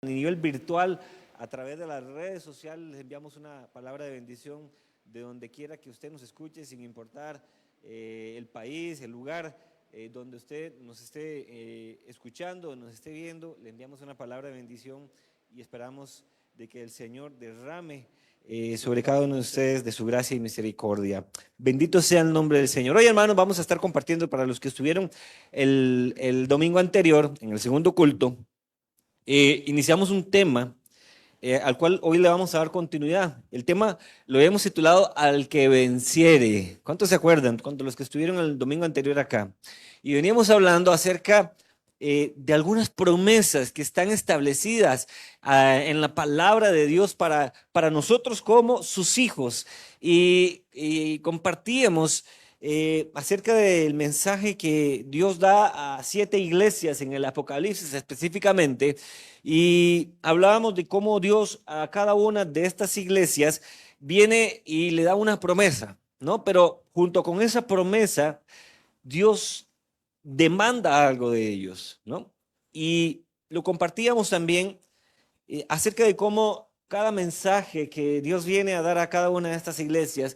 A nivel virtual, a través de las redes sociales, les enviamos una palabra de bendición de donde quiera que usted nos escuche, sin importar el país, el lugar donde usted nos esté escuchando, nos esté viendo. Le enviamos una palabra de bendición y esperamos de que el Señor derrame sobre cada uno de ustedes de su gracia y misericordia. Bendito sea el nombre del Señor. Hoy, hermanos, vamos a estar compartiendo para los que estuvieron el domingo anterior, en el segundo culto. Iniciamos un tema al cual hoy le vamos a dar continuidad. El tema lo hemos titulado Al que venciere. ¿Cuántos se acuerdan? ¿Cuántos los que estuvieron el domingo anterior acá? Y veníamos hablando acerca de algunas promesas que están establecidas en la palabra de Dios para nosotros como sus hijos. Y compartíamos acerca del mensaje que Dios da a 7 iglesias en el Apocalipsis específicamente, y hablábamos de cómo Dios a cada una de estas iglesias viene y le da una promesa, ¿no? Pero junto con esa promesa, Dios demanda algo de ellos, ¿no? Y lo compartíamos también acerca de cómo cada mensaje que Dios viene a dar a cada una de estas iglesias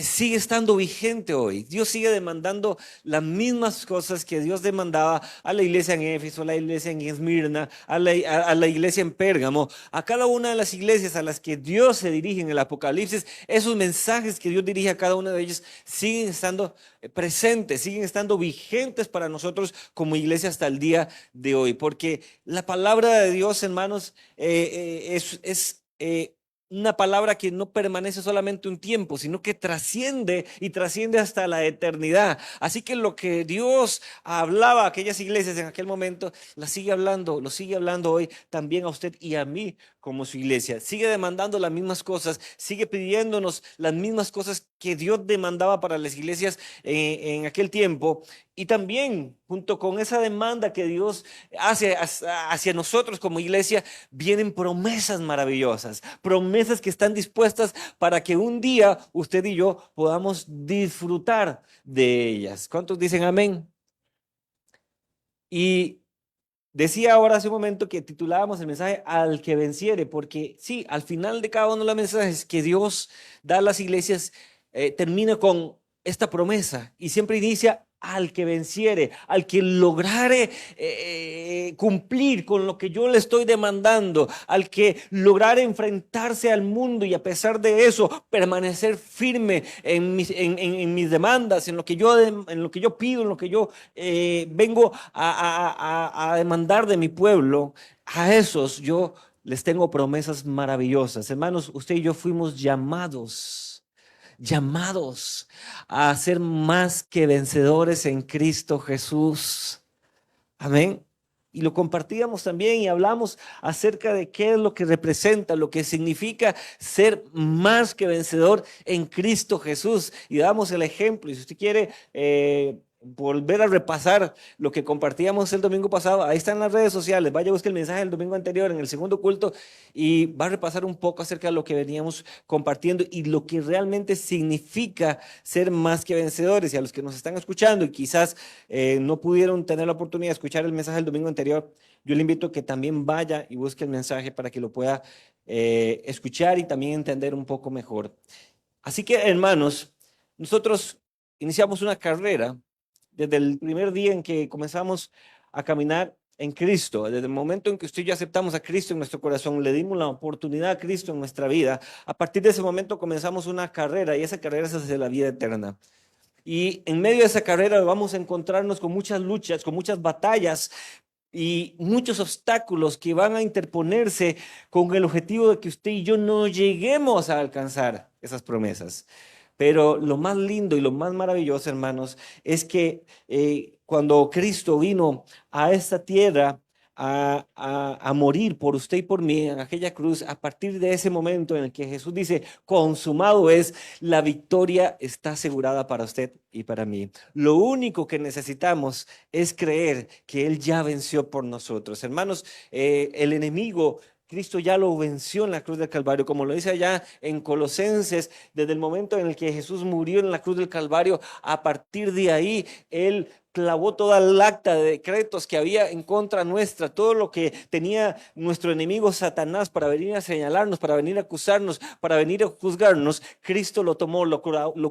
sigue estando vigente hoy. Dios sigue demandando las mismas cosas que Dios demandaba a la iglesia en Éfeso, a la iglesia en Esmirna, a la iglesia en Pérgamo, a cada una de las iglesias a las que Dios se dirige en el Apocalipsis. Esos mensajes que Dios dirige a cada una de ellas siguen estando presentes, siguen estando vigentes para nosotros como iglesia hasta el día de hoy, porque la palabra de Dios, hermanos, es una palabra que no permanece solamente un tiempo, sino que trasciende y trasciende hasta la eternidad. Así que lo que Dios hablaba a aquellas iglesias en aquel momento, lo sigue hablando hoy también a usted y a mí como su iglesia. Sigue demandando las mismas cosas, sigue pidiéndonos las mismas cosas que Dios demandaba para las iglesias en aquel tiempo. Y también, junto con esa demanda que Dios hace hacia nosotros como iglesia, vienen promesas maravillosas, promesas que están dispuestas para que un día usted y yo podamos disfrutar de ellas. ¿Cuántos dicen amén? Y decía ahora hace un momento que titulábamos el mensaje Al que venciere, porque sí, al final de cada uno de los mensajes que Dios da a las iglesias, termina con esta promesa y siempre inicia al que venciere, al que lograre cumplir con lo que yo le estoy demandando, al que lograre enfrentarse al mundo y a pesar de eso permanecer firme en mis demandas, en lo que yo pido, en lo que yo vengo a demandar de mi pueblo. A esos yo les tengo promesas maravillosas. Hermanos, usted y yo fuimos llamados a ser más que vencedores en Cristo Jesús. Amén. Y lo compartíamos también y hablamos acerca de qué es lo que representa, lo que significa ser más que vencedor en Cristo Jesús. Y damos el ejemplo. Y si usted quiere volver a repasar lo que compartíamos el domingo pasado, ahí está en las redes sociales. Vaya a buscar el mensaje del domingo anterior en el segundo culto y va a repasar un poco acerca de lo que veníamos compartiendo y lo que realmente significa ser más que vencedores. Y a los que nos están escuchando y quizás no pudieron tener la oportunidad de escuchar el mensaje del domingo anterior, yo le invito a que también vaya y busque el mensaje para que lo pueda escuchar y también entender un poco mejor. Así que, hermanos, nosotros iniciamos una carrera desde el primer día en que comenzamos a caminar en Cristo, desde el momento en que usted y yo aceptamos a Cristo en nuestro corazón, le dimos la oportunidad a Cristo en nuestra vida. A partir de ese momento comenzamos una carrera y esa carrera es hacia la vida eterna. Y en medio de esa carrera vamos a encontrarnos con muchas luchas, con muchas batallas y muchos obstáculos que van a interponerse con el objetivo de que usted y yo no lleguemos a alcanzar esas promesas. Pero lo más lindo y lo más maravilloso, hermanos, es que cuando Cristo vino a esta tierra a morir por usted y por mí en aquella cruz, a partir de ese momento en el que Jesús dice, consumado es, la victoria está asegurada para usted y para mí. Lo único que necesitamos es creer que Él ya venció por nosotros. Hermanos, el enemigo Cristo ya lo venció en la cruz del Calvario, como lo dice allá en Colosenses, desde el momento en el que Jesús murió en la cruz del Calvario, a partir de ahí, Él clavó toda el acta de decretos que había en contra nuestra, todo lo que tenía nuestro enemigo Satanás para venir a señalarnos, para venir a acusarnos, para venir a juzgarnos. Cristo lo tomó, lo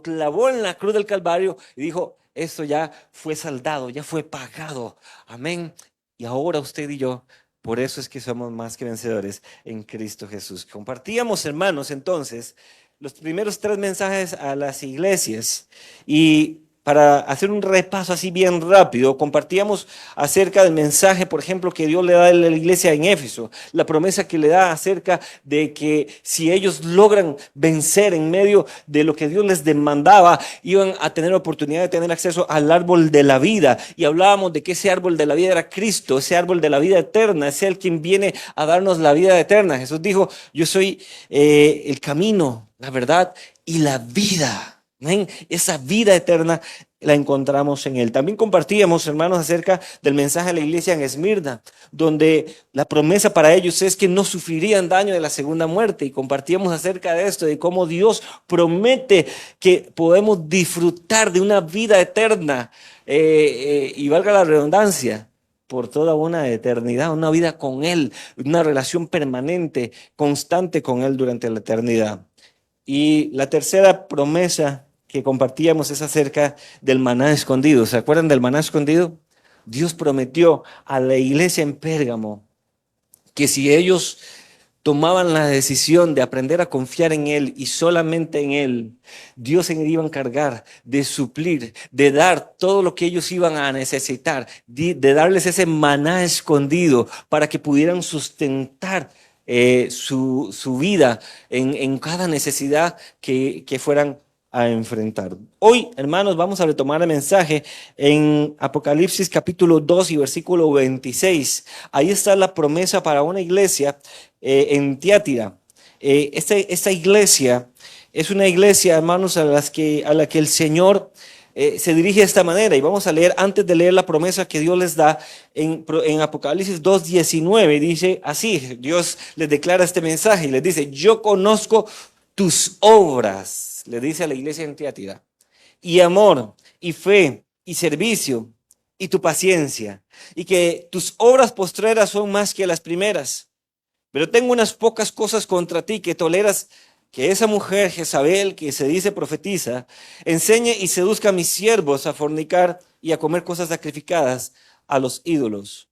clavó en la cruz del Calvario y dijo, esto ya fue saldado, ya fue pagado. Amén. Y ahora usted y yo, por eso es que somos más que vencedores en Cristo Jesús. Compartíamos, hermanos, entonces, los primeros 3 mensajes a las iglesias, y para hacer un repaso así bien rápido, compartíamos acerca del mensaje, por ejemplo, que Dios le da a la iglesia en Éfeso, la promesa que le da acerca de que si ellos logran vencer en medio de lo que Dios les demandaba, iban a tener oportunidad de tener acceso al árbol de la vida. Y hablábamos de que ese árbol de la vida era Cristo, ese árbol de la vida eterna, es el quien viene a darnos la vida eterna. Jesús dijo, yo soy el camino, la verdad y la vida. ¿Ven? Esa vida eterna la encontramos en Él. También compartíamos, hermanos, acerca del mensaje a la iglesia en Esmirna, donde la promesa para ellos es que no sufrirían daño de la segunda muerte. Y compartíamos acerca de esto, de cómo Dios promete que podemos disfrutar de una vida eterna, y valga la redundancia, por toda una eternidad, una vida con Él, una relación permanente, constante con Él durante la eternidad. Y la tercera promesa que compartíamos es acerca del maná escondido. ¿Se acuerdan del maná escondido? Dios prometió a la iglesia en Pérgamo que si ellos tomaban la decisión de aprender a confiar en Él y solamente en Él, Dios se iba a encargar de suplir, de dar todo lo que ellos iban a necesitar, de darles ese maná escondido para que pudieran sustentar su vida en cada necesidad que fueran a enfrentar. Hoy, hermanos, vamos a retomar el mensaje en Apocalipsis capítulo 2 y versículo 26. Ahí está la promesa para una iglesia en Tiatira. Esta iglesia es una iglesia, hermanos, a la que el Señor se dirige de esta manera. Y vamos a leer, antes de leer la promesa que Dios les da en Apocalipsis 2:19, dice así, Dios les declara este mensaje y les dice, yo conozco tus obras, le dice a la iglesia en Tiatira, y amor, y fe, y servicio, y tu paciencia, y que tus obras postreras son más que las primeras. Pero tengo unas pocas cosas contra ti, que toleras que esa mujer Jezabel, que se dice profetiza, enseñe y seduzca a mis siervos a fornicar y a comer cosas sacrificadas a los ídolos.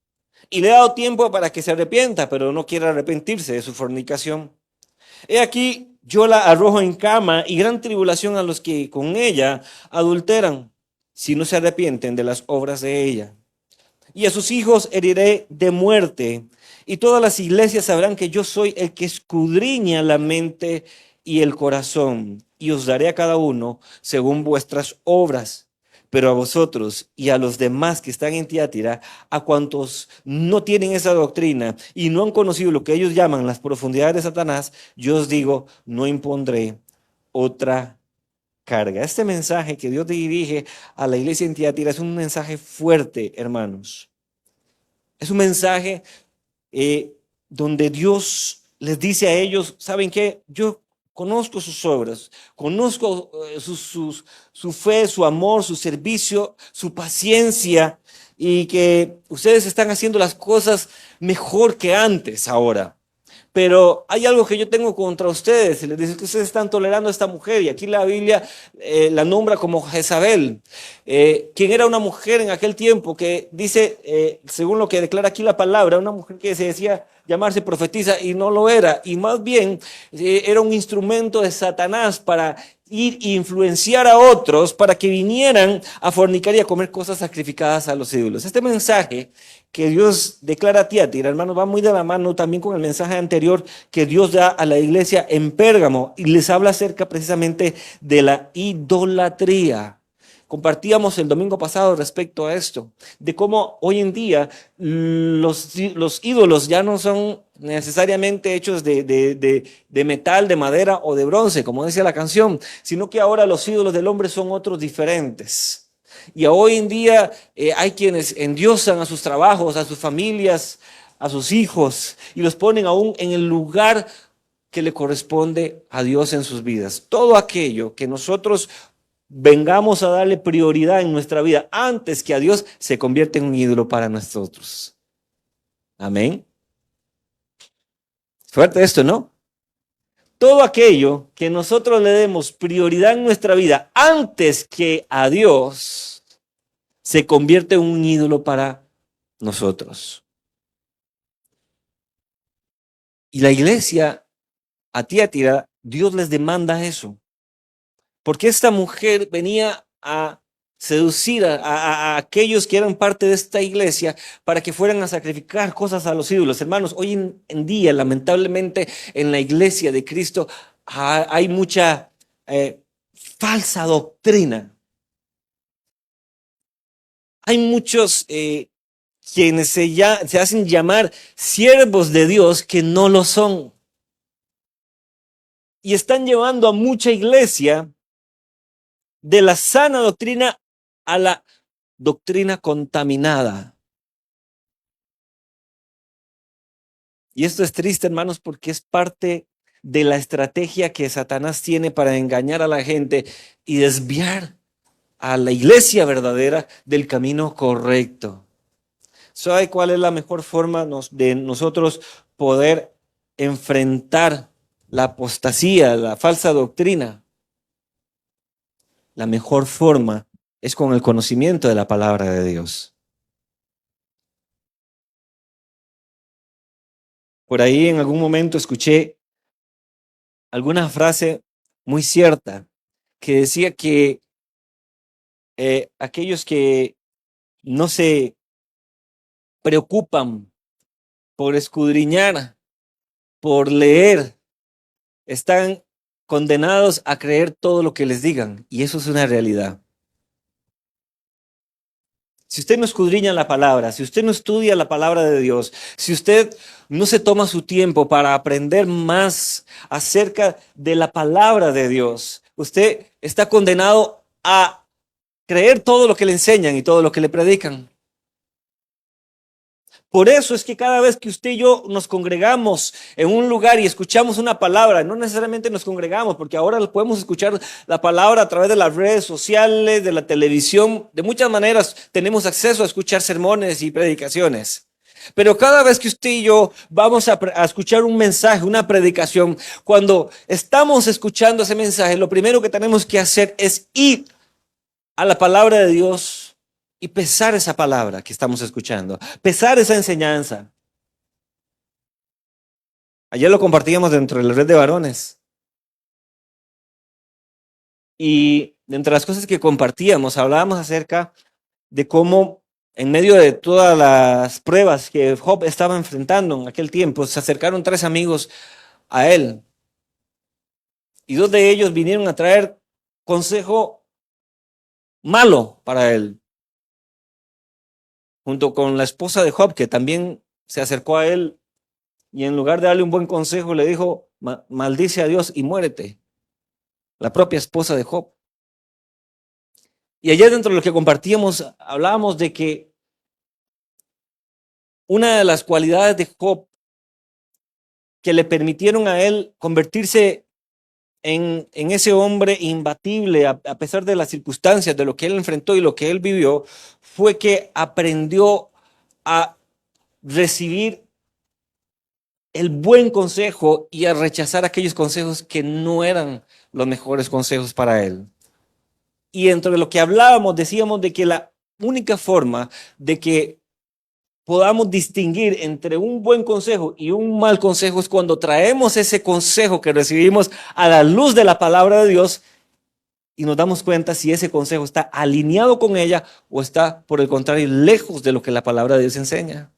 Y le he dado tiempo para que se arrepienta, pero no quiere arrepentirse de su fornicación. He aquí, yo la arrojo en cama y gran tribulación a los que con ella adulteran, si no se arrepienten de las obras de ella. Y a sus hijos heriré de muerte, y todas las iglesias sabrán que yo soy el que escudriña la mente y el corazón, y os daré a cada uno según vuestras obras. Pero a vosotros y a los demás que están en Tiatira, a cuantos no tienen esa doctrina y no han conocido lo que ellos llaman las profundidades de Satanás, yo os digo, no impondré otra carga. Este mensaje que Dios dirige a la iglesia en Tiatira es un mensaje fuerte, hermanos. Es un mensaje donde Dios les dice a ellos, ¿saben qué? Yo conozco sus obras, conozco su fe, su amor, su servicio, su paciencia, y que ustedes están haciendo las cosas mejor que antes ahora. Pero hay algo que yo tengo contra ustedes. Les dice que ustedes están tolerando a esta mujer. Y aquí la Biblia la nombra como Jezabel, quien era una mujer en aquel tiempo que dice, según lo que declara aquí la palabra, una mujer que se decía llamarse profetisa y no lo era. Y más bien era un instrumento de Satanás para ir e influenciar a otros para que vinieran a fornicar y a comer cosas sacrificadas a los ídolos. Este mensaje que Dios declara a Tiatira, hermanos, va muy de la mano también con el mensaje anterior que Dios da a la iglesia en Pérgamo y les habla acerca precisamente de la idolatría. Compartíamos el domingo pasado respecto a esto, de cómo hoy en día los ídolos ya no son necesariamente hechos de metal, de madera o de bronce, como decía la canción, sino que ahora los ídolos del hombre son otros diferentes. Y hoy en día hay quienes endiosan a sus trabajos, a sus familias, a sus hijos, y los ponen aún en el lugar que le corresponde a Dios en sus vidas. Todo aquello que nosotros vengamos a darle prioridad en nuestra vida antes que a Dios, se convierte en un ídolo para nosotros. Amén. Fuerte esto, ¿no? Todo aquello que nosotros le demos prioridad en nuestra vida antes que a Dios, se convierte en un ídolo para nosotros. Y la iglesia, a Tiatira, Dios les demanda eso. Porque esta mujer venía a seducir a aquellos que eran parte de esta iglesia para que fueran a sacrificar cosas a los ídolos. Hermanos, hoy en día, lamentablemente, en la iglesia de Cristo hay mucha falsa doctrina. Hay muchos quienes se hacen llamar siervos de Dios que no lo son. Y están llevando a mucha iglesia de la sana doctrina a la doctrina contaminada. Y esto es triste, hermanos, porque es parte de la estrategia que Satanás tiene para engañar a la gente y desviar a la iglesia verdadera del camino correcto. ¿Sabe cuál es la mejor forma de nosotros poder enfrentar la apostasía, la falsa doctrina? La mejor forma es con el conocimiento de la palabra de Dios. Por ahí en algún momento escuché alguna frase muy cierta que decía que aquellos que no se preocupan por escudriñar, por leer, están condenados a creer todo lo que les digan. Y eso es una realidad. Si usted no escudriña la palabra, si usted no estudia la palabra de Dios, si usted no se toma su tiempo para aprender más acerca de la palabra de Dios, usted está condenado a creer todo lo que le enseñan y todo lo que le predican. Por eso es que cada vez que usted y yo nos congregamos en un lugar y escuchamos una palabra, no necesariamente nos congregamos, porque ahora podemos escuchar la palabra a través de las redes sociales, de la televisión, de muchas maneras tenemos acceso a escuchar sermones y predicaciones. Pero cada vez que usted y yo vamos a escuchar un mensaje, una predicación, cuando estamos escuchando ese mensaje, lo primero que tenemos que hacer es ir a la palabra de Dios y pesar esa palabra que estamos escuchando, pesar esa enseñanza. Ayer lo compartíamos dentro de la red de varones. Y entre las cosas que compartíamos, hablábamos acerca de cómo en medio de todas las pruebas que Job estaba enfrentando en aquel tiempo, se acercaron 3 amigos a él. Y 2 de ellos vinieron a traer consejo malo para él. Junto con la esposa de Job, que también se acercó a él y en lugar de darle un buen consejo, le dijo, maldice a Dios y muérete. La propia esposa de Job. Y ayer dentro de lo que compartíamos, hablábamos de que una de las cualidades de Job que le permitieron a él convertirse en ese hombre imbatible, a pesar de las circunstancias, de lo que él enfrentó y lo que él vivió, fue que aprendió a recibir el buen consejo y a rechazar aquellos consejos que no eran los mejores consejos para él. Y dentro de lo que hablábamos, decíamos de que la única forma de que podamos distinguir entre un buen consejo y un mal consejo es cuando traemos ese consejo que recibimos a la luz de la palabra de Dios y nos damos cuenta si ese consejo está alineado con ella o está, por el contrario, lejos de lo que la palabra de Dios enseña.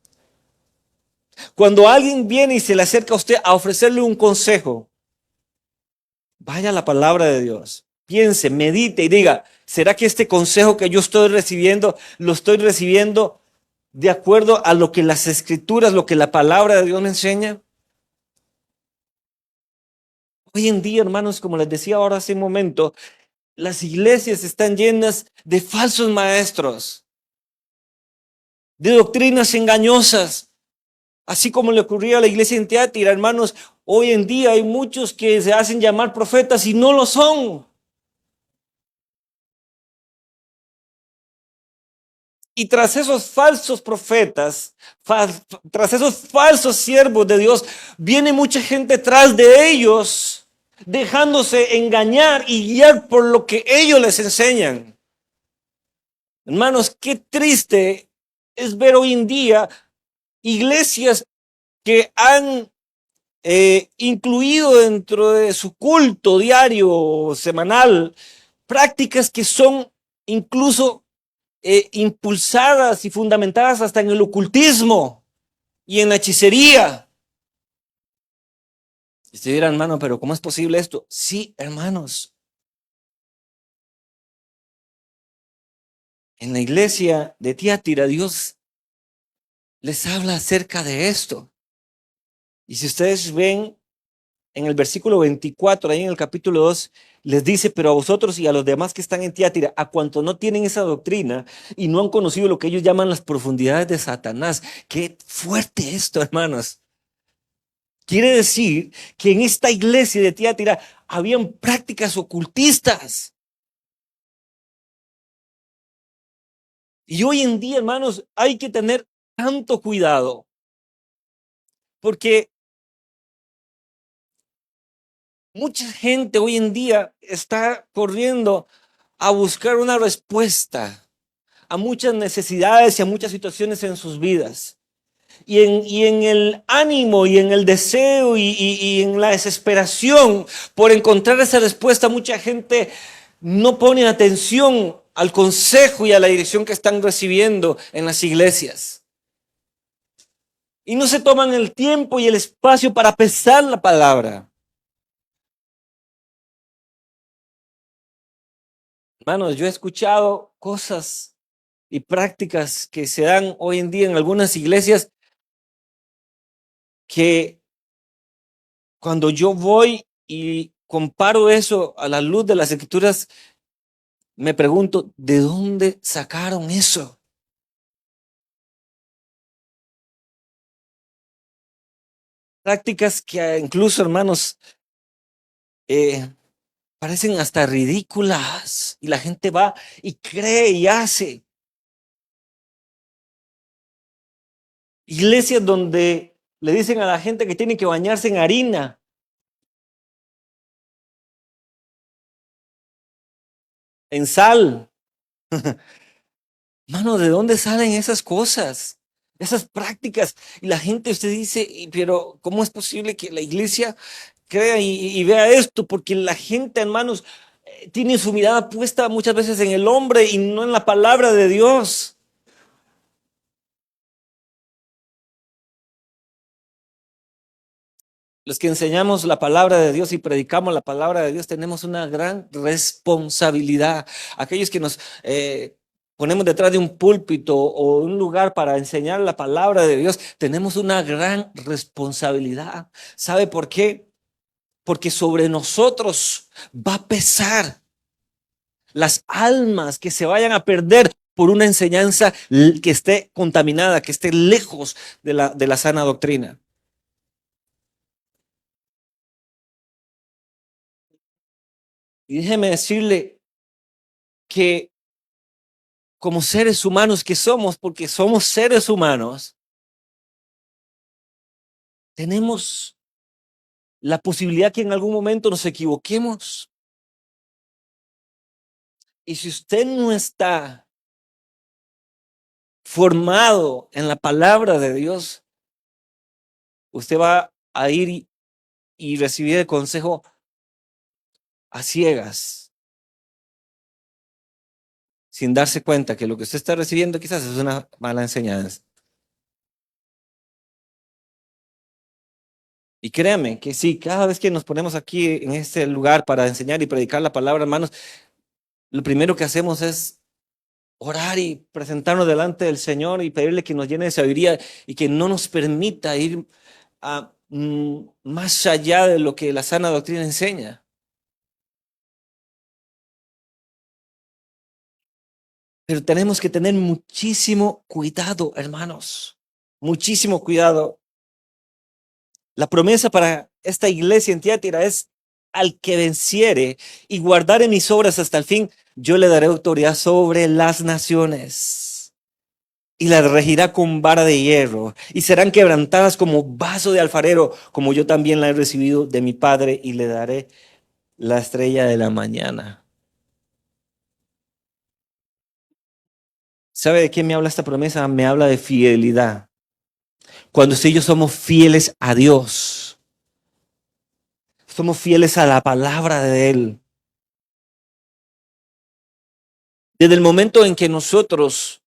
Cuando alguien viene y se le acerca a usted a ofrecerle un consejo, vaya a la palabra de Dios, piense, medite y diga, ¿será que este consejo que yo estoy recibiendo, lo estoy recibiendo de acuerdo a lo que las escrituras, lo que la palabra de Dios me enseña? Hoy en día, hermanos, como les decía ahora hace un momento, las iglesias están llenas de falsos maestros, de doctrinas engañosas. Así como le ocurría a la iglesia en Tiatira, hermanos, hoy en día hay muchos que se hacen llamar profetas y no lo son. Y tras esos falsos profetas, tras esos falsos siervos de Dios, viene mucha gente tras de ellos, dejándose engañar y guiar por lo que ellos les enseñan. Hermanos, qué triste es ver hoy en día iglesias que han incluido dentro de su culto diario o semanal prácticas que son incluso impulsadas y fundamentadas hasta en el ocultismo y en la hechicería. Y usted dirá, hermano, pero ¿cómo es posible esto? Sí, hermanos. En la iglesia de Tiatira, Dios les habla acerca de esto. Y si ustedes ven en el versículo 24, ahí en el capítulo 2, les dice, pero a vosotros y a los demás que están en Tiatira, a cuanto no tienen esa doctrina y no han conocido lo que ellos llaman las profundidades de Satanás. Qué fuerte esto, hermanos. Quiere decir que en esta iglesia de Tiatira habían prácticas ocultistas. Y hoy en día, hermanos, hay que tener tanto cuidado, porque mucha gente hoy en día está corriendo a buscar una respuesta a muchas necesidades y a muchas situaciones en sus vidas. Y en el ánimo y en el deseo y en la desesperación por encontrar esa respuesta, mucha gente no pone atención al consejo y a la dirección que están recibiendo en las iglesias. Y no se toman el tiempo y el espacio para pesar la palabra. Hermanos, yo he escuchado cosas y prácticas que se dan hoy en día en algunas iglesias que cuando yo voy y comparo eso a la luz de las escrituras, me pregunto, ¿de dónde sacaron eso? Prácticas que incluso, hermanos, eh, parecen hasta ridículas y la gente va y cree y hace. Iglesias donde le dicen a la gente que tiene que bañarse en harina, en sal. Mano, ¿de dónde salen esas cosas? Esas prácticas. Y la gente, usted dice, pero ¿cómo es posible que la iglesia crea y vea esto? Porque la gente, hermanos, tiene su mirada puesta muchas veces en el hombre y no en la palabra de Dios. Los que enseñamos la palabra de Dios y predicamos la palabra de Dios tenemos una gran responsabilidad. Aquellos que nos ponemos detrás de un púlpito o un lugar para enseñar la palabra de Dios, tenemos una gran responsabilidad. ¿Sabe por qué? Porque sobre nosotros va a pesar las almas que se vayan a perder por una enseñanza que esté contaminada, que esté lejos de la sana doctrina. Y déjeme decirle que como seres humanos que somos, porque somos seres humanos, tenemos la posibilidad que en algún momento nos equivoquemos. Y si usted no está formado en la palabra de Dios, usted va a ir y recibir el consejo a ciegas, sin darse cuenta que lo que usted está recibiendo quizás es una mala enseñanza. Y créame que sí, cada vez que nos ponemos aquí en este lugar para enseñar y predicar la palabra, hermanos, lo primero que hacemos es orar y presentarnos delante del Señor y pedirle que nos llene de sabiduría y que no nos permita ir más allá de lo que la sana doctrina enseña. Pero tenemos que tener muchísimo cuidado, hermanos, muchísimo cuidado. La promesa para esta iglesia en Tiatira es: al que venciere y guardare mis obras hasta el fin, yo le daré autoridad sobre las naciones. y las regirá con vara de hierro, y serán quebrantadas como vaso de alfarero, como yo también la he recibido de mi Padre, y le daré la estrella de la mañana. ¿Sabe de qué me habla esta promesa? Me habla de fidelidad. Cuando usted y yo somos fieles a Dios, somos fieles a la palabra de Él. Desde el momento en que nosotros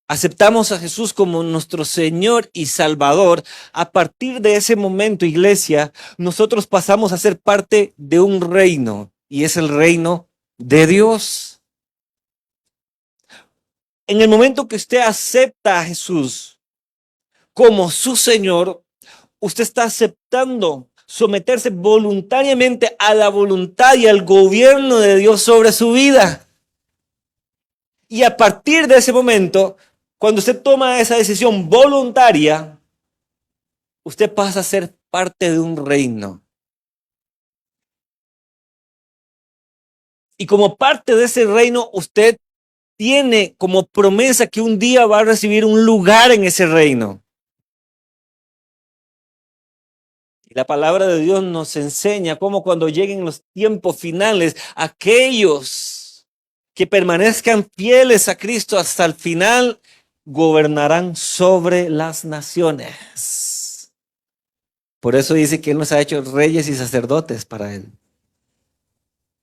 aceptamos a Jesús como nuestro Señor y Salvador, a partir de ese momento, iglesia, nosotros pasamos a ser parte de un reino, y es el reino de Dios. En el momento que usted acepta a Jesús como su Señor, usted está aceptando someterse voluntariamente a la voluntad y al gobierno de Dios sobre su vida. Y a partir de ese momento, cuando usted toma esa decisión voluntaria, usted pasa a ser parte de un reino. Y como parte de ese reino, usted tiene como promesa que un día va a recibir un lugar en ese reino. Y la palabra de Dios nos enseña cómo cuando lleguen los tiempos finales, aquellos que permanezcan fieles a Cristo hasta el final, gobernarán sobre las naciones. Por eso dice que Él nos ha hecho reyes y sacerdotes para Él.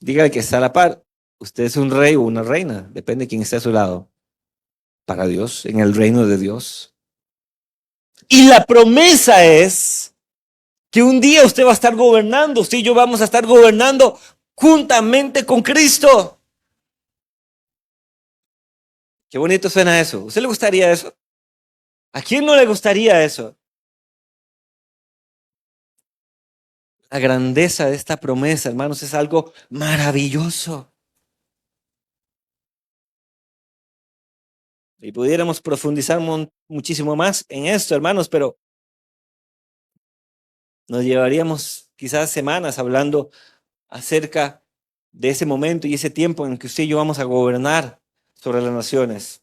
Dígale que está a la par. Usted es un rey o una reina, depende de quién esté a su lado. Para Dios, en el reino de Dios. Y la promesa es que un día usted va a estar gobernando, usted y yo vamos a estar gobernando juntamente con Cristo. Qué bonito suena eso. ¿A usted le gustaría eso? ¿A quién no le gustaría eso? La grandeza de esta promesa, hermanos, es algo maravilloso. Y pudiéramos profundizar muchísimo más en esto, hermanos, pero nos llevaríamos quizás semanas hablando acerca de ese momento y ese tiempo en que usted y yo vamos a gobernar sobre las naciones.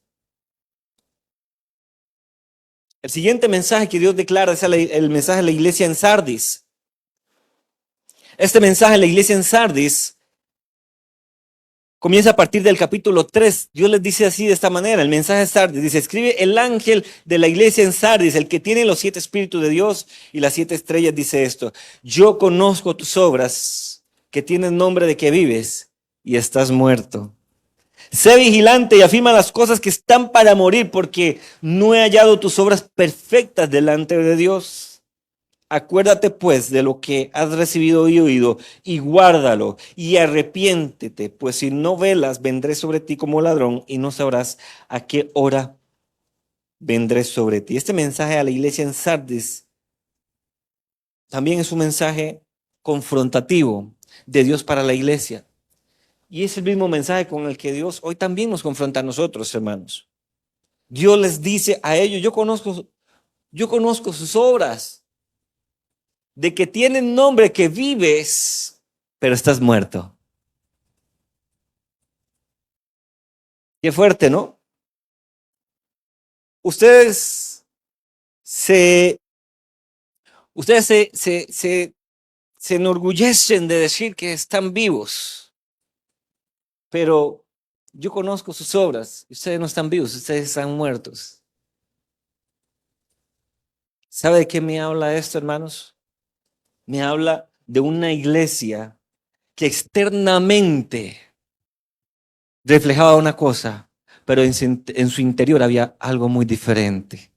El siguiente mensaje que Dios declara es el mensaje de la iglesia en Sardis. Este mensaje de la iglesia en Sardis comienza a partir del capítulo 3. Dios les dice así de esta manera, el mensaje de Sardis. Dice, escribe el ángel de la iglesia en Sardis, el que tiene los 7 espíritus de Dios y las 7 estrellas, dice esto. Yo conozco tus obras, que tienen nombre de que vives y estás muerto. Sé vigilante y afirma las cosas que están para morir, porque no he hallado tus obras perfectas delante de Dios. Acuérdate pues de lo que has recibido y oído, y guárdalo, y arrepiéntete, pues si no velas, vendré sobre ti como ladrón, y no sabrás a qué hora vendré sobre ti. Este mensaje a la iglesia en Sardis también es un mensaje confrontativo de Dios para la iglesia. Y es el mismo mensaje con el que Dios hoy también nos confronta a nosotros, hermanos. Dios les dice a ellos, yo conozco sus obras, de que tienen nombre, que vives, pero estás muerto. Qué fuerte, ¿no? Ustedes se, ustedes se enorgullecen de decir que están vivos, pero yo conozco sus obras. Ustedes no están vivos, ustedes están muertos. ¿Sabe de qué me habla esto, hermanos? Me habla de una iglesia que externamente reflejaba una cosa, pero en su interior había algo muy diferente.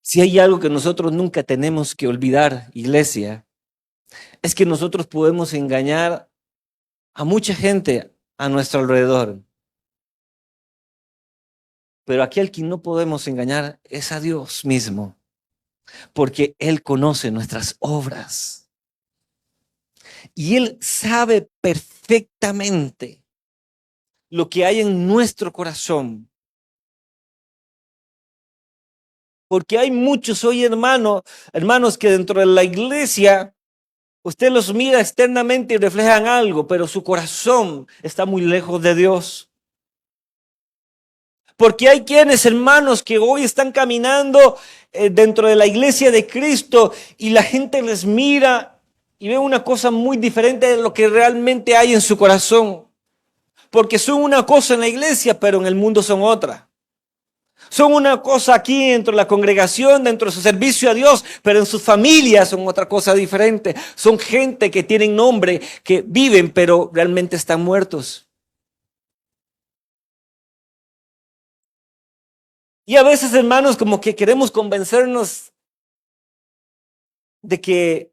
Si hay algo que nosotros nunca tenemos que olvidar, iglesia, es que nosotros podemos engañar a mucha gente a nuestro alrededor. Pero aquel que no podemos engañar es a Dios mismo, porque Él conoce nuestras obras. Y Él sabe perfectamente lo que hay en nuestro corazón. Porque hay muchos hoy, hermanos, que dentro de la iglesia Usted los mira externamente y reflejan algo, pero su corazón está muy lejos de Dios. Porque hay quienes, hermanos, que hoy están caminando dentro de la iglesia de Cristo y la gente les mira y ve una cosa muy diferente de lo que realmente hay en su corazón. Porque son una cosa en la iglesia, pero en el mundo son otra. Son una cosa aquí dentro de la congregación, dentro de su servicio a Dios, pero en sus familias son otra cosa diferente. Son gente que tienen nombre, que viven, pero realmente están muertos. Y a veces, hermanos, como que queremos convencernos de que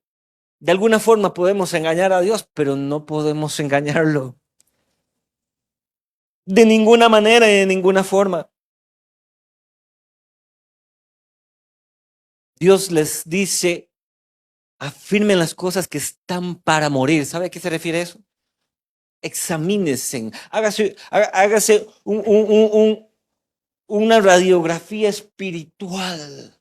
de alguna forma podemos engañar a Dios, pero no podemos engañarlo. De ninguna manera y de ninguna forma. Dios les dice, afirmen las cosas que están para morir. ¿Sabe a qué se refiere eso? Examínense, hágase una radiografía espiritual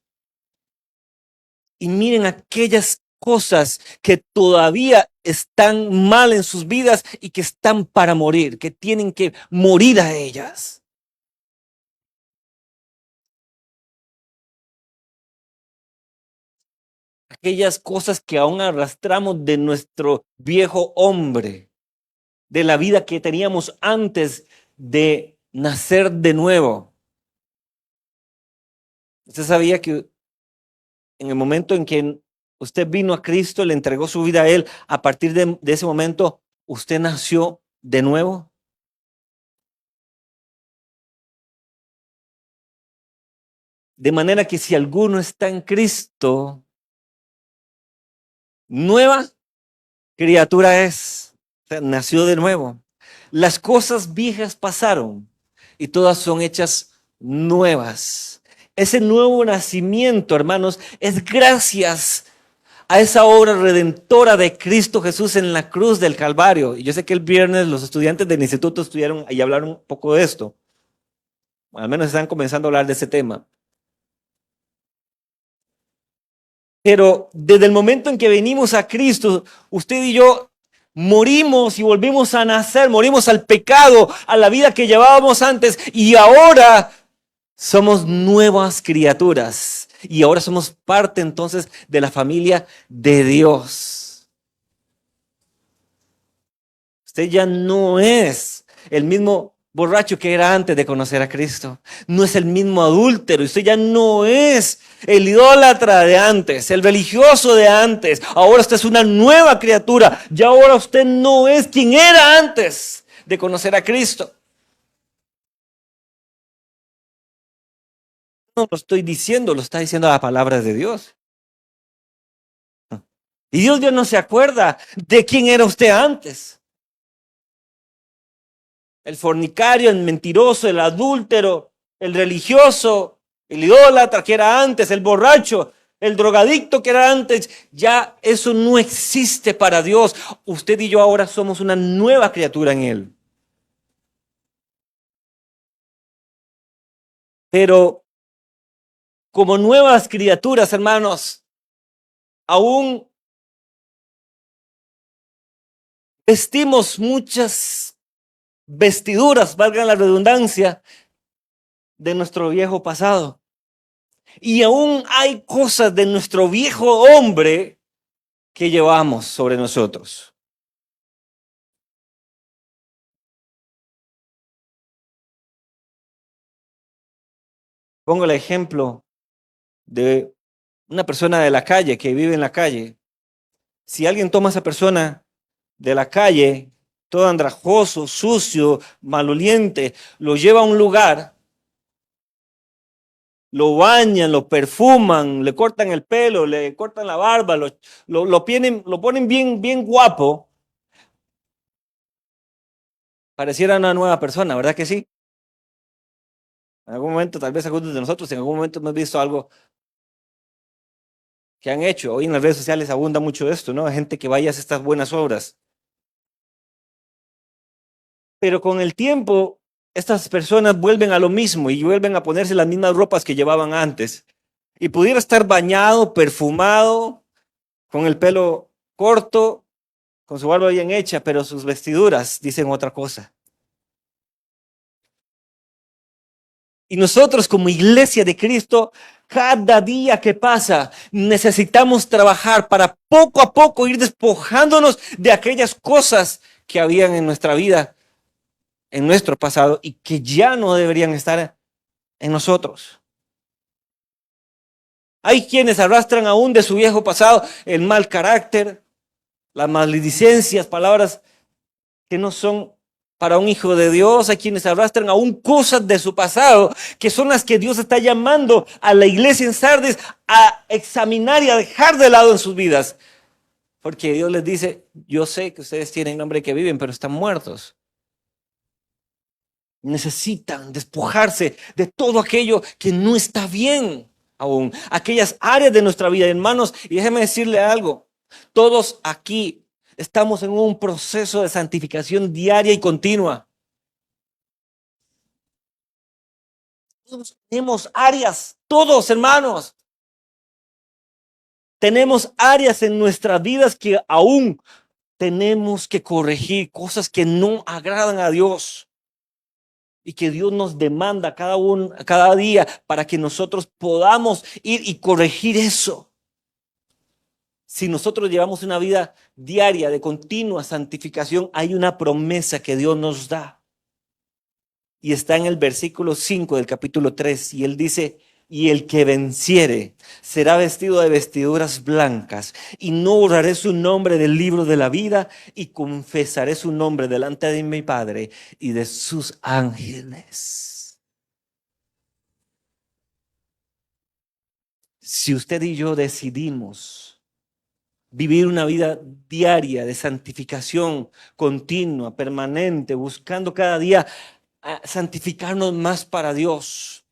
y miren aquellas cosas que todavía están mal en sus vidas y que están para morir, que tienen que morir a ellas. Aquellas cosas que aún arrastramos de nuestro viejo hombre, de la vida que teníamos antes de nacer de nuevo. ¿Usted sabía que en el momento en que usted vino a Cristo, le entregó su vida a Él, a partir de ese momento, usted nació de nuevo? De manera que si alguno está en Cristo, nueva criatura es. O sea, nació de nuevo. Las cosas viejas pasaron y todas son hechas nuevas. Ese nuevo nacimiento, hermanos, es gracias a esa obra redentora de Cristo Jesús en la cruz del Calvario. Y yo sé que el viernes los estudiantes del instituto estudiaron y hablaron un poco de esto. Al menos están comenzando a hablar de ese tema. Pero desde el momento en que venimos a Cristo, usted y yo morimos y volvimos a nacer, morimos al pecado, a la vida que llevábamos antes y ahora somos nuevas criaturas y ahora somos parte entonces de la familia de Dios. Usted ya no es el mismo borracho que era antes de conocer a Cristo. No es el mismo adúltero. Usted ya no es el idólatra de antes, el religioso de antes. Ahora usted es una nueva criatura. Ya ahora usted no es quien era antes de conocer a Cristo. No lo estoy diciendo, lo está diciendo la palabra de Dios. Y Dios ya no se acuerda de quién era usted antes. El fornicario, el mentiroso, el adúltero, el religioso, el idólatra que era antes, el borracho, el drogadicto que era antes, ya eso no existe para Dios. Usted y yo ahora somos una nueva criatura en Él. Pero como nuevas criaturas, hermanos, aún vestimos muchas vestiduras, valga la redundancia, de nuestro viejo pasado. Y aún hay cosas de nuestro viejo hombre que llevamos sobre nosotros. Pongo el ejemplo de una persona de la calle que vive en la calle. Si alguien toma a esa persona de la calle, todo andrajoso, sucio, maloliente, lo lleva a un lugar, lo bañan, lo perfuman, le cortan el pelo, le cortan la barba, lo ponen bien, bien guapo, pareciera una nueva persona, ¿verdad que sí? En algún momento, tal vez algunos de nosotros en algún momento hemos visto algo que han hecho. Hoy en las redes sociales abunda mucho esto, ¿no? Gente que vaya a hacer estas buenas obras. Pero con el tiempo, estas personas vuelven a lo mismo y vuelven a ponerse las mismas ropas que llevaban antes. Y pudiera estar bañado, perfumado, con el pelo corto, con su barba bien hecha, pero sus vestiduras dicen otra cosa. Y nosotros como iglesia de Cristo, cada día que pasa, necesitamos trabajar para poco a poco ir despojándonos de aquellas cosas que habían en nuestra vida, en nuestro pasado y que ya no deberían estar en nosotros. Hay quienes arrastran aún de su viejo pasado el mal carácter, las maledicencias, palabras que no son para un hijo de Dios. Hay quienes arrastran aún cosas de su pasado, que son las que Dios está llamando a la iglesia en Sardis a examinar y a dejar de lado en sus vidas. Porque Dios les dice, yo sé que ustedes tienen nombre que viven, pero están muertos. Necesitan despojarse de todo aquello que no está bien aún. Aquellas áreas de nuestra vida, hermanos, y déjeme decirle algo. Todos aquí estamos en un proceso de santificación diaria y continua. Todos tenemos áreas, todos hermanos. Tenemos áreas en nuestras vidas que aún tenemos que corregir, cosas que no agradan a Dios y que Dios nos demanda cada día para que nosotros podamos ir y corregir eso. Si nosotros llevamos una vida diaria de continua santificación, hay una promesa que Dios nos da. Y está en el versículo 5 del capítulo 3. Y él dice, y el que venciere será vestido de vestiduras blancas. Y no borraré su nombre del libro de la vida y confesaré su nombre delante de mi Padre y de sus ángeles. Si usted y yo decidimos vivir una vida diaria de santificación continua, permanente, buscando cada día santificarnos más para Dios.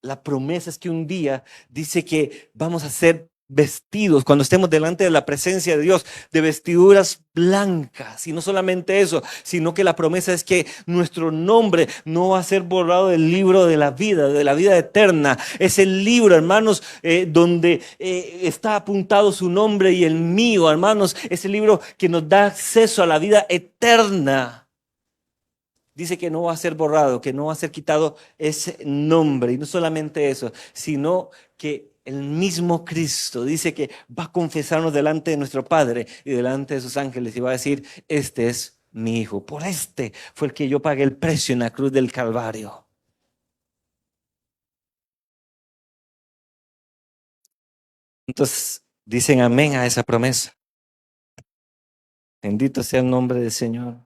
La promesa es que un día dice que vamos a ser vestidos cuando estemos delante de la presencia de Dios de vestiduras blancas. Y no solamente eso, sino que la promesa es que nuestro nombre no va a ser borrado del libro de la vida eterna. Es el libro, hermanos, donde está apuntado su nombre y el mío, hermanos. Es el libro que nos da acceso a la vida eterna. Dice que no va a ser borrado, que no va a ser quitado ese nombre. Y no solamente eso, sino que el mismo Cristo dice que va a confesarnos delante de nuestro Padre y delante de sus ángeles y va a decir, este es mi Hijo. Por este fue el que yo pagué el precio en la cruz del Calvario. Entonces, dicen amén a esa promesa. Bendito sea el nombre del Señor.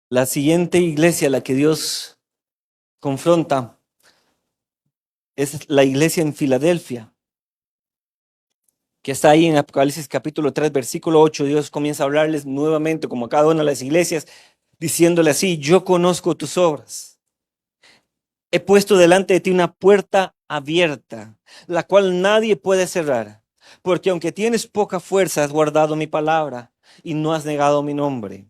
La siguiente iglesia a la que Dios confronta es la iglesia en Filadelfia, que está ahí en Apocalipsis capítulo 3, versículo 8. Dios comienza a hablarles nuevamente, como a cada una de las iglesias, diciéndole así, yo conozco tus obras. He puesto delante de ti una puerta abierta, la cual nadie puede cerrar, porque aunque tienes poca fuerza, has guardado mi palabra y no has negado mi nombre.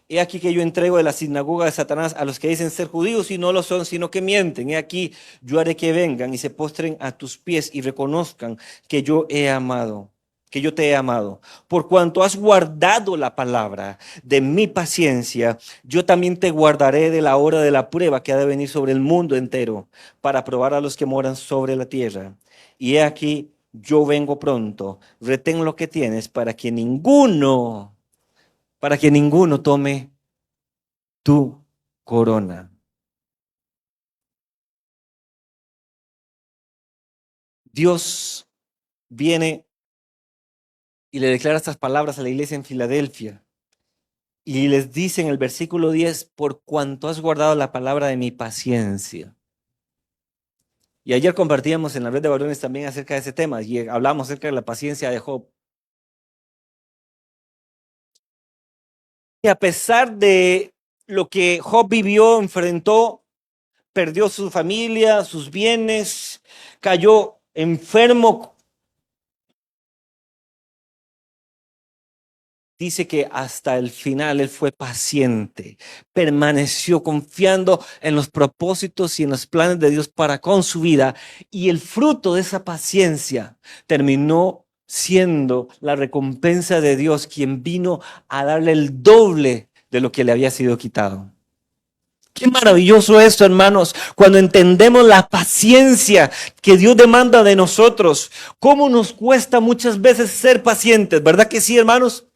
He aquí que yo entrego de la sinagoga de Satanás a los que dicen ser judíos y no lo son, sino que mienten. He aquí, yo haré que vengan y se postren a tus pies y reconozcan que yo he amado, que yo te he amado. Por cuanto has guardado la palabra de mi paciencia, yo también te guardaré de la hora de la prueba que ha de venir sobre el mundo entero, para probar a los que moran sobre la tierra. Y he aquí, yo vengo pronto. Retén lo que tienes para que ninguno tome tu corona. Dios viene y le declara estas palabras a la iglesia en Filadelfia y les dice en el versículo 10, por cuanto has guardado la palabra de mi paciencia. Y ayer compartíamos en la red de varones también acerca de ese tema y hablamos acerca de la paciencia de Job. Y a pesar de lo que Job vivió, enfrentó, perdió su familia, sus bienes, cayó enfermo dice que hasta el final él fue paciente, permaneció confiando en los propósitos y en los planes de Dios para con su vida. Y el fruto de esa paciencia terminó siendo la recompensa de Dios, quien vino a darle el doble de lo que le había sido quitado. Qué maravilloso esto, hermanos, cuando entendemos la paciencia que Dios demanda de nosotros. Cómo nos cuesta muchas veces ser pacientes, ¿verdad que sí, hermanos?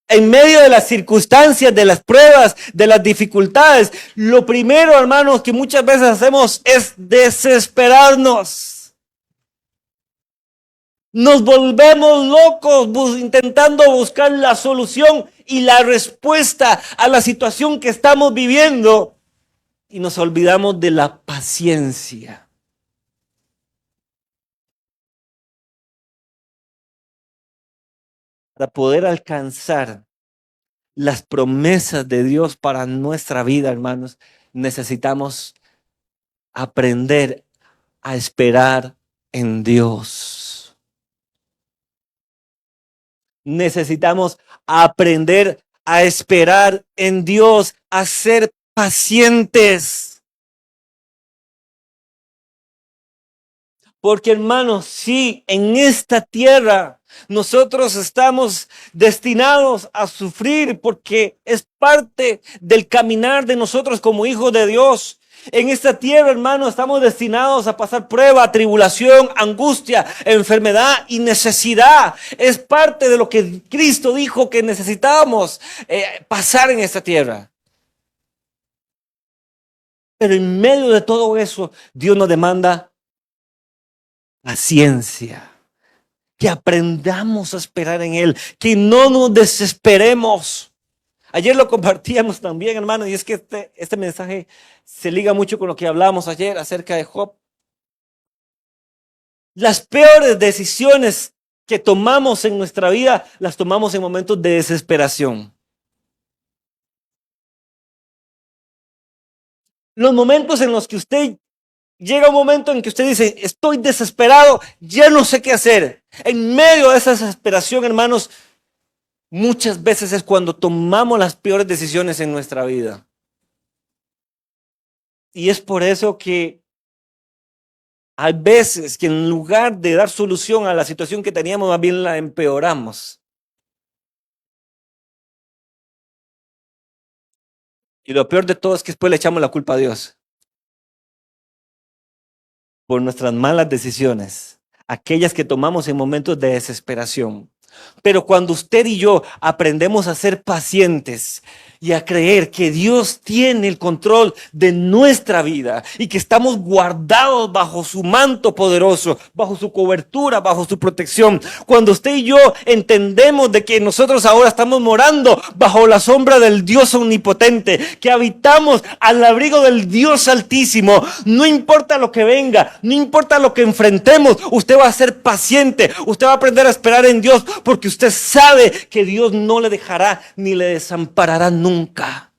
En medio de las circunstancias, de las pruebas, de las dificultades, lo primero, hermanos, que muchas veces hacemos es desesperarnos. Nos volvemos locos intentando buscar la solución y la respuesta a la situación que estamos viviendo y nos olvidamos de la paciencia. Para poder alcanzar las promesas de Dios para nuestra vida, hermanos, necesitamos aprender a esperar en Dios. Necesitamos aprender a esperar en Dios, a ser pacientes. Porque hermanos, sí, en esta tierra nosotros estamos destinados a sufrir porque es parte del caminar de nosotros como hijos de Dios. En esta tierra, hermanos, estamos destinados a pasar prueba, tribulación, angustia, enfermedad y necesidad. Es parte de lo que Cristo dijo que necesitábamos pasar en esta tierra. Pero en medio de todo eso, Dios nos demanda paciencia, que aprendamos a esperar en Él, que no nos desesperemos. Ayer lo compartíamos también, hermano, y es que este mensaje se liga mucho con lo que hablábamos ayer acerca de Job. Las peores decisiones que tomamos en nuestra vida las tomamos en momentos de desesperación. Los momentos en los que usted llega un momento en que usted dice, estoy desesperado, ya no sé qué hacer. En medio de esa desesperación, hermanos, muchas veces es cuando tomamos las peores decisiones en nuestra vida. Y es por eso que hay veces que en lugar de dar solución a la situación que teníamos, más bien la empeoramos. Y lo peor de todo es que después le echamos la culpa a Dios por nuestras malas decisiones, aquellas que tomamos en momentos de desesperación. Pero cuando usted y yo aprendemos a ser pacientes y a creer que Dios tiene el control de nuestra vida y que estamos guardados bajo su manto poderoso, bajo su cobertura, bajo su protección, cuando usted y yo entendemos de que nosotros ahora estamos morando bajo la sombra del Dios omnipotente, que habitamos al abrigo del Dios altísimo, no importa lo que venga, no importa lo que enfrentemos, usted va a ser paciente, usted va a aprender a esperar en Dios, porque usted sabe que Dios no le dejará ni le desamparará nunca.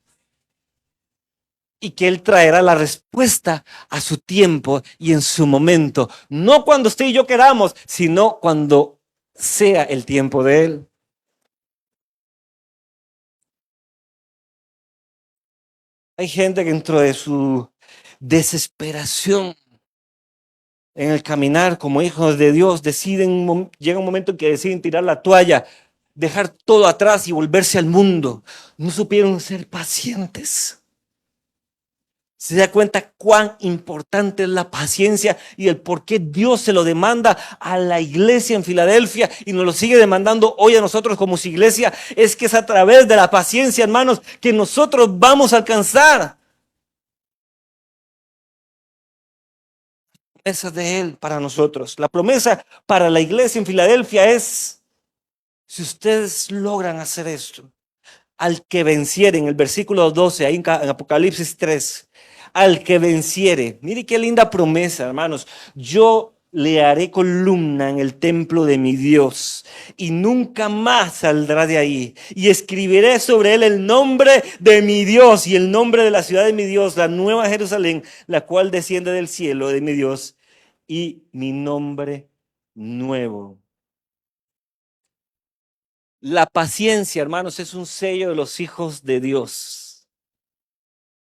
Y que Él traerá la respuesta a su tiempo y en su momento. No cuando usted y yo queramos, sino cuando sea el tiempo de Él. Hay gente que dentro de su desesperación en el caminar como hijos de Dios llega un momento en que deciden tirar la toalla, dejar todo atrás y volverse al mundo. No supieron ser pacientes. Se da cuenta cuán importante es la paciencia y el por qué Dios se lo demanda a la iglesia en Filadelfia y nos lo sigue demandando hoy a nosotros como su iglesia. Es que es a través de la paciencia, hermanos, que nosotros vamos a alcanzar promesas de Él para nosotros. La promesa para la iglesia en Filadelfia es, si ustedes logran hacer esto, al que venciere, en el versículo 12, ahí en Apocalipsis 3, al que venciere, mire qué linda promesa, hermanos, yo le haré columna en el templo de mi Dios y nunca más saldrá de ahí. Y escribiré sobre él el nombre de mi Dios y el nombre de la ciudad de mi Dios, la nueva Jerusalén, la cual desciende del cielo de mi Dios, y mi nombre nuevo. La paciencia, hermanos, es un sello de los hijos de Dios.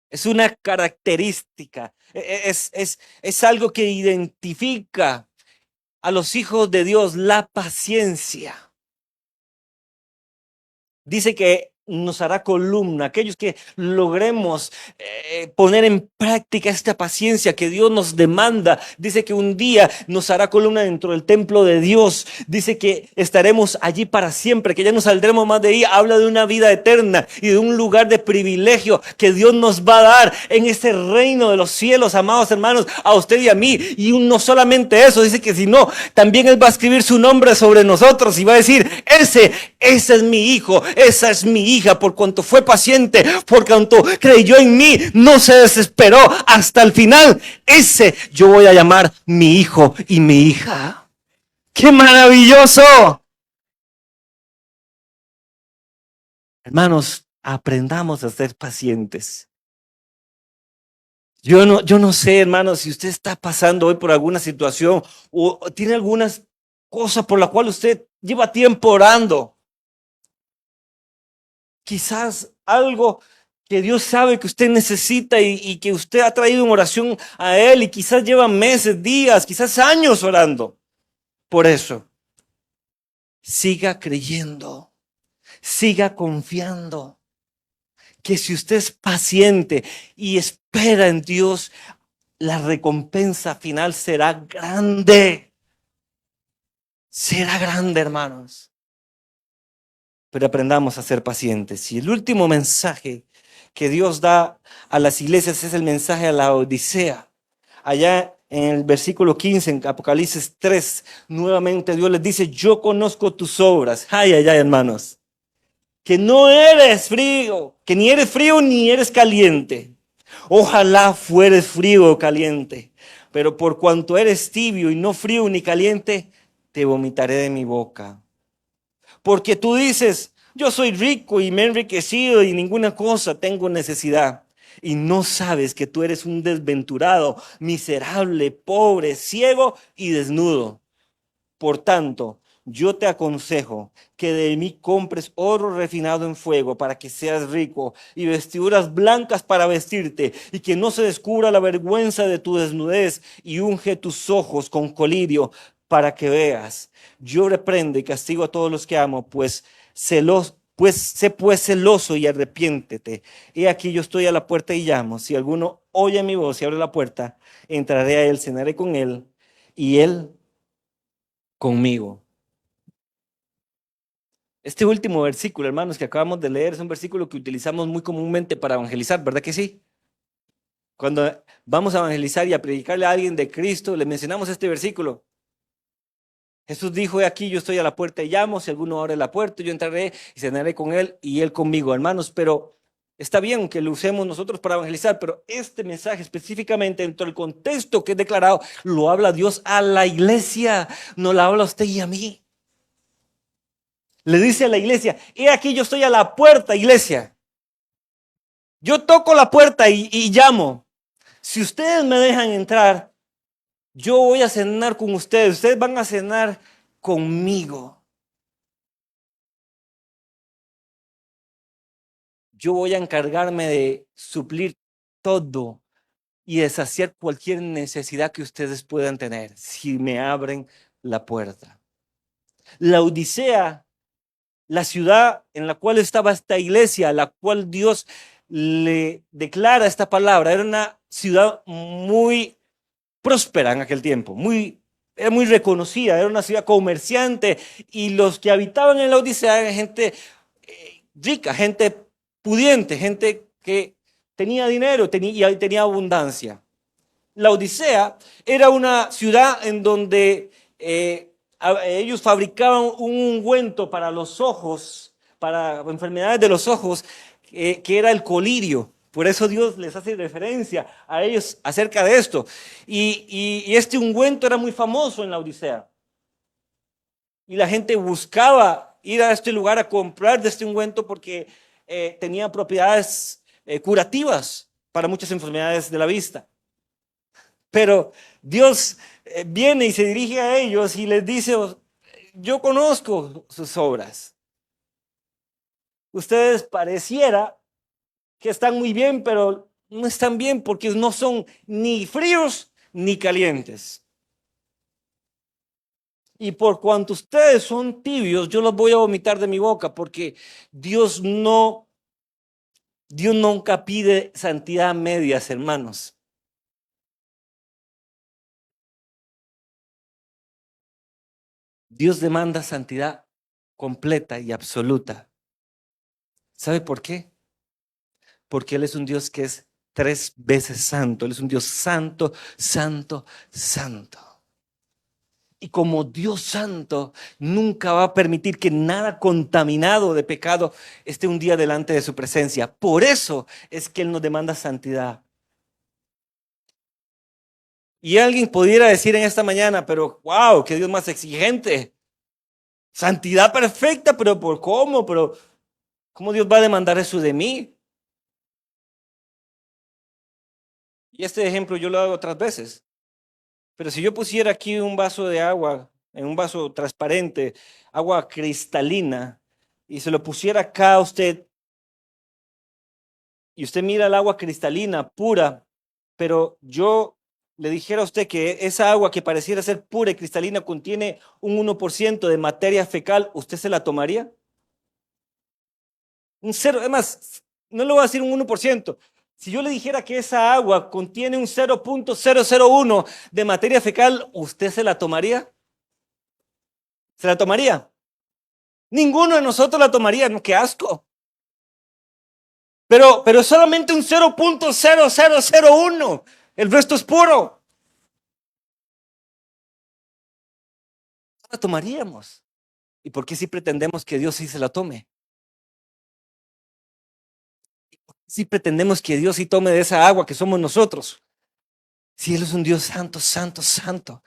Es una característica, es algo que identifica a los hijos de Dios, la paciencia. Dice que nos hará columna, aquellos que logremos poner en práctica esta paciencia que Dios nos demanda. Dice que un día nos hará columna dentro del templo de Dios. Dice que estaremos allí para siempre, que ya no saldremos más de ahí. Habla de una vida eterna y de un lugar de privilegio que Dios nos va a dar en este reino de los cielos, amados hermanos, a usted y a mí. Y no solamente eso, dice que si no, también Él va a escribir su nombre sobre nosotros y va a decir, ese es mi hijo, esa es mi hija, por cuanto fue paciente, por cuanto creyó en mí, no se desesperó hasta el final. Ese yo voy a llamar mi hijo y mi hija. ¡Qué maravilloso! Hermanos, aprendamos a ser pacientes. Yo no sé, hermanos, si usted está pasando hoy por alguna situación o tiene algunas cosas por la cual usted lleva tiempo orando. Quizás algo que Dios sabe que usted necesita y que usted ha traído en oración a Él y quizás lleva meses, días, quizás años orando. Por eso, siga creyendo, siga confiando que si usted es paciente y espera en Dios, la recompensa final será grande. Será grande, hermanos. Pero aprendamos a ser pacientes. Y el último mensaje que Dios da a las iglesias es el mensaje a la Odisea. Allá en el versículo 15, en Apocalipsis 3, nuevamente Dios les dice, yo conozco tus obras. Ay, ay, ay, hermanos. Que no eres frío, que ni eres frío ni eres caliente. Ojalá fueres frío o caliente. Pero por cuanto eres tibio y no frío ni caliente, te vomitaré de mi boca. Porque tú dices, yo soy rico y me he enriquecido y ninguna cosa tengo necesidad. Y no sabes que tú eres un desventurado, miserable, pobre, ciego y desnudo. Por tanto, yo te aconsejo que de mí compres oro refinado en fuego para que seas rico y vestiduras blancas para vestirte y que no se descubra la vergüenza de tu desnudez y unge tus ojos con colirio para que veas. Yo reprendo y castigo a todos los que amo, sé pues celoso y arrepiéntete. He aquí yo estoy a la puerta y llamo. Si alguno oye mi voz y abre la puerta, entraré a él, cenaré con él y él conmigo. Este último versículo, hermanos, que acabamos de leer, es un versículo que utilizamos muy comúnmente para evangelizar, ¿verdad que sí? Cuando vamos a evangelizar y a predicarle a alguien de Cristo, le mencionamos este versículo. Jesús dijo, he aquí yo estoy a la puerta y llamo, si alguno abre la puerta, yo entraré y cenaré con él y él conmigo, hermanos, pero está bien que lo usemos nosotros para evangelizar, pero este mensaje específicamente dentro del contexto que es declarado, lo habla Dios a la iglesia, no la habla a usted y a mí. Le dice a la iglesia, he aquí yo estoy a la puerta, iglesia. Yo toco la puerta y llamo. Si ustedes me dejan entrar, yo voy a cenar con ustedes. Ustedes van a cenar conmigo. Yo voy a encargarme de suplir todo y de saciar cualquier necesidad que ustedes puedan tener si me abren la puerta. La Odisea, la ciudad en la cual estaba esta iglesia, a la cual Dios le declara esta palabra, era una ciudad muy próspera en aquel tiempo, era muy reconocida, era una ciudad comerciante y los que habitaban en la Odisea eran gente rica, gente pudiente, gente que tenía dinero y tenía abundancia. La Odisea era una ciudad en donde ellos fabricaban un ungüento para los ojos, para enfermedades de los ojos, que era el colirio. Por eso Dios les hace referencia a ellos acerca de esto. Y este ungüento era muy famoso en la Odisea. Y la gente buscaba ir a este lugar a comprar de este ungüento porque tenía propiedades curativas para muchas enfermedades de la vista. Pero Dios viene y se dirige a ellos y les dice, yo conozco sus obras. Ustedes pareciera que están muy bien, pero no están bien porque no son ni fríos ni calientes. Y por cuanto ustedes son tibios, yo los voy a vomitar de mi boca porque Dios no, Dios nunca pide santidad a medias, hermanos. Dios demanda santidad completa y absoluta. ¿Sabe por qué? Porque Él es un Dios que es 3 veces santo. Él es un Dios santo, santo, santo. Y como Dios santo, nunca va a permitir que nada contaminado de pecado esté un día delante de su presencia. Por eso es que Él nos demanda santidad. Y alguien pudiera decir en esta mañana, pero wow, qué Dios más exigente. Santidad perfecta, pero ¿por cómo? Pero ¿cómo Dios va a demandar eso de mí? Y este ejemplo yo lo hago otras veces. Pero si yo pusiera aquí un vaso de agua, en un vaso transparente, agua cristalina, y se lo pusiera acá a usted, y usted mira el agua cristalina, pura, pero yo le dijera a usted que esa agua que pareciera ser pura y cristalina contiene un 1% de materia fecal, ¿usted se la tomaría? Un cero, además, no le voy a decir un 1%. Si yo le dijera que esa agua contiene un 0,001 de materia fecal, ¿usted se la tomaría? ¿Se la tomaría? Ninguno de nosotros la tomaría, ¿no? ¡Qué asco! Pero solamente un 0,0001. El resto es puro. No la tomaríamos. ¿Y por qué si pretendemos que Dios sí se la tome? Si pretendemos que Dios sí tome de esa agua que somos nosotros. Si Él es un Dios santo, santo, santo.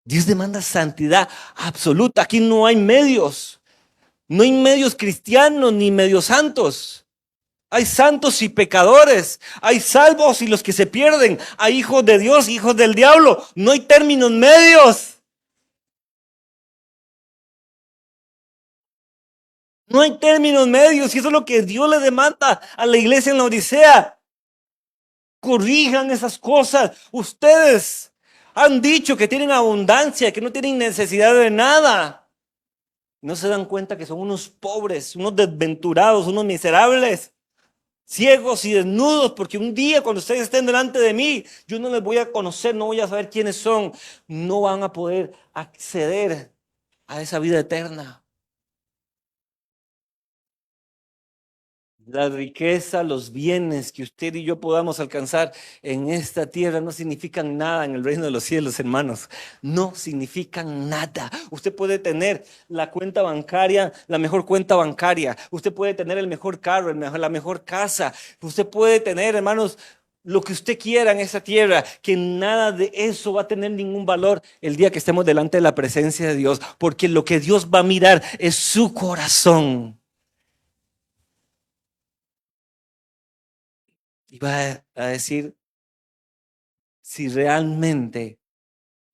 Dios demanda santidad absoluta. Aquí no hay medios. No hay medios cristianos ni medios santos. Hay santos y pecadores. Hay salvos y los que se pierden. Hay hijos de Dios, hijos del diablo. No hay términos medios. No hay términos medios. Y eso es lo que Dios le demanda a la iglesia en la Odisea. Corrijan esas cosas. Ustedes han dicho que tienen abundancia, que no tienen necesidad de nada. No se dan cuenta que son unos pobres, unos desventurados, unos miserables, ciegos y desnudos, porque un día cuando ustedes estén delante de mí, yo no les voy a conocer, no voy a saber quiénes son, no van a poder acceder a esa vida eterna. La riqueza, los bienes que usted y yo podamos alcanzar en esta tierra no significan nada en el reino de los cielos, hermanos. No significan nada. Usted puede tener la cuenta bancaria, la mejor cuenta bancaria. Usted puede tener el mejor carro, la mejor casa. Usted puede tener, hermanos, lo que usted quiera en esa tierra, que nada de eso va a tener ningún valor el día que estemos delante de la presencia de Dios, porque lo que Dios va a mirar es su corazón. Y va a decir si realmente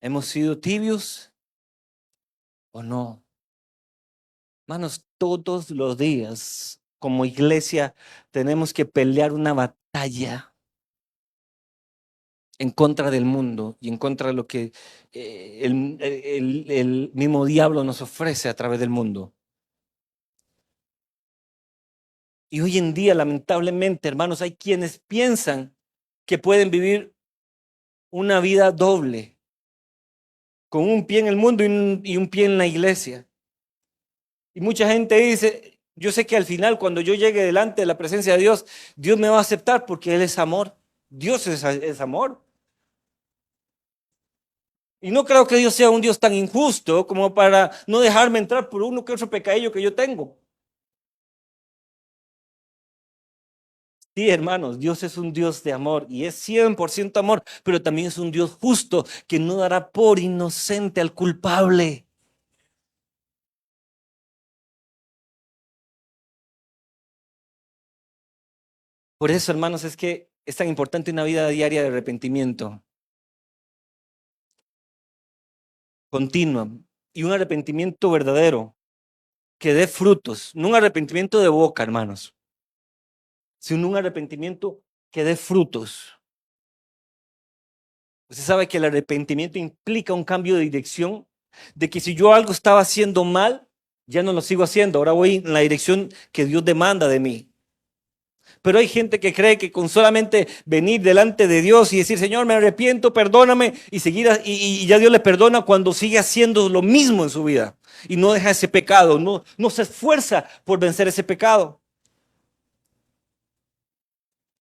hemos sido tibios o no. Hermanos, todos los días como iglesia tenemos que pelear una batalla en contra del mundo y en contra de lo que el mismo diablo nos ofrece a través del mundo. Y hoy en día, lamentablemente, hermanos, hay quienes piensan que pueden vivir una vida doble, con un pie en el mundo y un pie en la iglesia. Y mucha gente dice, yo sé que al final, cuando yo llegue delante de la presencia de Dios, Dios me va a aceptar porque Él es amor. Dios es amor. Y no creo que Dios sea un Dios tan injusto como para no dejarme entrar por uno que otro pecadillo que yo tengo. Sí, hermanos, Dios es un Dios de amor y es 100% amor, pero también es un Dios justo que no dará por inocente al culpable. Por eso, hermanos, es que es tan importante una vida diaria de arrepentimiento continua y un arrepentimiento verdadero que dé frutos, no un arrepentimiento de boca, hermanos, sino un arrepentimiento que dé frutos. Usted sabe que el arrepentimiento implica un cambio de dirección, de que si yo algo estaba haciendo mal, ya no lo sigo haciendo, ahora voy en la dirección que Dios demanda de mí. Pero hay gente que cree que con solamente venir delante de Dios y decir, Señor, me arrepiento, perdóname, y seguir y ya Dios le perdona cuando sigue haciendo lo mismo en su vida y no deja ese pecado, no se esfuerza por vencer ese pecado.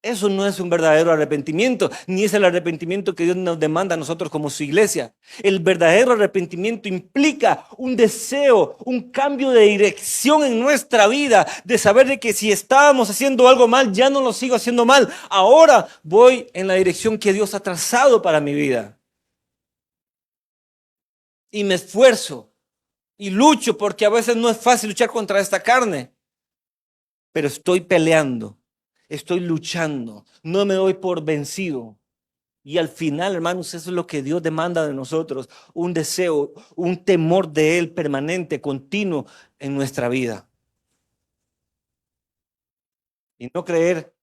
Eso no es un verdadero arrepentimiento, ni es el arrepentimiento que Dios nos demanda a nosotros como su iglesia. El verdadero arrepentimiento implica un deseo, un cambio de dirección en nuestra vida, de saber de que si estábamos haciendo algo mal, ya no lo sigo haciendo mal. Ahora voy en la dirección que Dios ha trazado para mi vida. Y me esfuerzo y lucho porque a veces no es fácil luchar contra esta carne, pero estoy peleando, estoy luchando, no me doy por vencido. Y al final, hermanos, eso es lo que Dios demanda de nosotros, un deseo, un temor de Él permanente, continuo en nuestra vida. Y no creer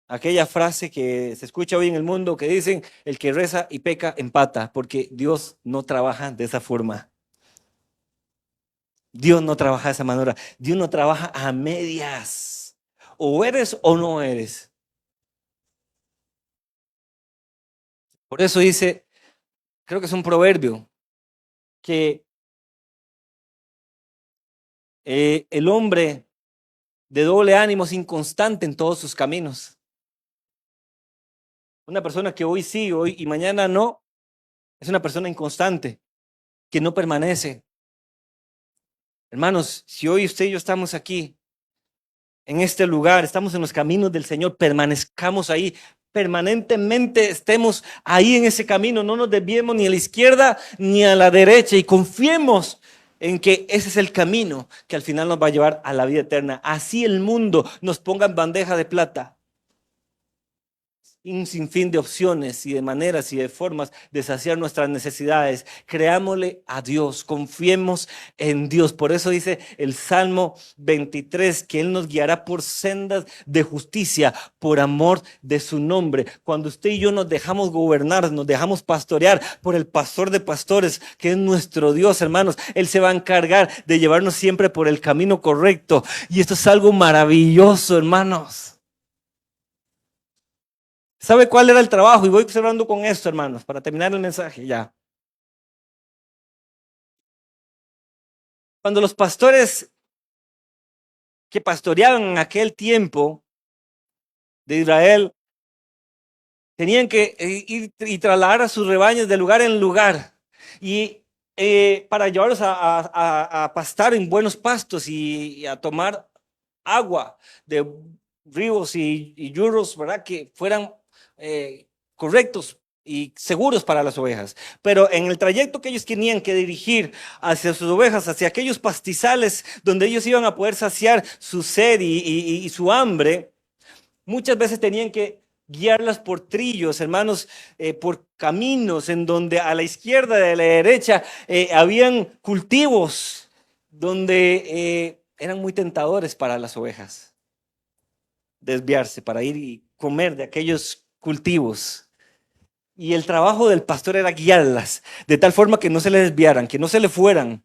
aquella frase que se escucha hoy en el mundo que dicen, el que reza y peca empata, porque Dios no trabaja de esa forma. Dios no trabaja de esa manera. Dios no trabaja a medias. O eres o no eres. Por eso dice, creo que es un proverbio, que el hombre de doble ánimo es inconstante en todos sus caminos. Una persona que hoy sí, hoy y mañana no, es una persona inconstante, que no permanece. Hermanos, si hoy usted y yo estamos aquí, en este lugar, estamos en los caminos del Señor, permanezcamos ahí, permanentemente estemos ahí en ese camino, no nos desviemos ni a la izquierda ni a la derecha y confiemos en que ese es el camino que al final nos va a llevar a la vida eterna. Así el mundo nos ponga en bandeja de plata un sinfín de opciones y de maneras y de formas de saciar nuestras necesidades. Creámosle a Dios, confiemos en Dios. Por eso dice el Salmo 23 que Él nos guiará por sendas de justicia, por amor de su nombre. Cuando usted y yo nos dejamos gobernar, nos dejamos pastorear por el pastor de pastores, que es nuestro Dios, hermanos, Él se va a encargar de llevarnos siempre por el camino correcto. Y esto es algo maravilloso, hermanos. ¿Sabe cuál era el trabajo? Y voy cerrando con esto, hermanos, para terminar el mensaje ya. Cuando los pastores que pastoreaban en aquel tiempo de Israel tenían que ir y trasladar a sus rebaños de lugar en lugar y para llevarlos a pastar en buenos pastos y a tomar agua de ríos y yurros, ¿verdad? Que fueran correctos y seguros para las ovejas. Pero en el trayecto que ellos tenían que dirigir hacia sus ovejas, hacia aquellos pastizales donde ellos iban a poder saciar su sed y su hambre, muchas veces tenían que guiarlas por trillos, hermanos, por caminos en donde a la izquierda y a la derecha habían cultivos donde eran muy tentadores para las ovejas desviarse, para ir y comer de aquellos cultivos. Y el trabajo del pastor era guiarlas de tal forma que no se le desviaran, que no se le fueran